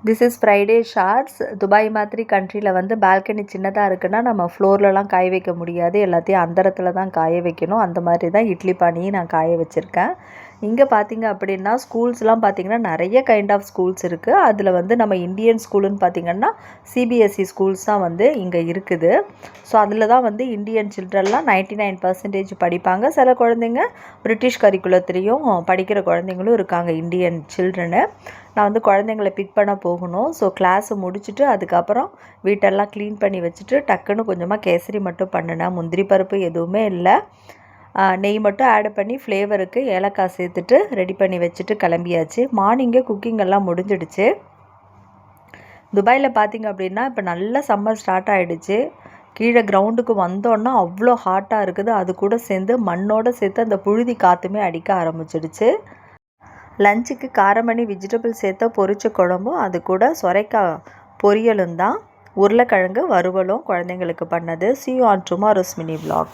This is Friday shorts. Dubai மாதிரி கண்ட்ரியில் வந்து பால்கனி சின்னதாக இருக்குன்னா நம்ம ஃப்ளோர்லலாம் காய வைக்க முடியாது, எல்லாத்தையும் அந்தரத்தில் தான் காய வைக்கணும். அந்த மாதிரி தான் இட்லி பானையும் நான் காய வச்சுருக்கேன். இங்கே பார்த்திங்க அப்படின்னா ஸ்கூல்ஸ்லாம் பார்த்திங்கன்னா நிறைய கைண்ட் ஆஃப் ஸ்கூல்ஸ் இருக்குது. அதில் வந்து நம்ம இந்தியன் ஸ்கூலுன்னு பார்த்திங்கன்னா சிபிஎஸ்சி ஸ்கூல்ஸ் தான் வந்து இங்கே இருக்குது. ஸோ அதில் தான் வந்து இந்தியன் சில்ட்ரன்லாம் 99% படிப்பாங்க. சில குழந்தைங்க பிரிட்டிஷ் கரிக்குலத்துலேயும் படிக்கிற குழந்தைங்களும் இருக்காங்க, இந்தியன் சில்ட்ரனு. நான் வந்து குழந்தைங்கள பிக் பண்ண போகணும். ஸோ கிளாஸை முடிச்சுட்டு அதுக்கப்புறம் வீட்டெல்லாம் க்ளீன் பண்ணி வச்சுட்டு டக்குன்னு கொஞ்சமாக கேசரி மட்டும் பண்ணினேன். முந்திரி பருப்பு எதுவுமே இல்லை, நெய் மட்டும் ஆட் பண்ணி ஃப்ளேவருக்கு ஏலக்காய் சேர்த்துட்டு ரெடி பண்ணி வச்சுட்டு கிளம்பியாச்சு. மார்னிங்கே குக்கிங் எல்லாம் முடிஞ்சிடுச்சு. துபாயில் பார்த்திங்க அப்படின்னா இப்போ நல்ல சம்மர் ஸ்டார்ட் ஆகிடுச்சு. கீழே கிரவுண்டுக்கு வந்தோன்னா அவ்வளோ ஹாட்டாக இருக்குது. அது கூட சேர்ந்து மண்ணோடு சேர்த்து அந்த புழுதி காற்றுமே அடிக்க ஆரம்பிச்சிடுச்சு. லஞ்சுக்கு காரமணி வெஜிடபிள் சேர்த்த பொரிச்ச குழம்பும் அது கூட சொரைக்காய் பொரியலும் தான். உருளைக்கிழங்கு வறுவலும் குழந்தைங்களுக்கு பண்ணது. See you on tomorrow's mini vlog.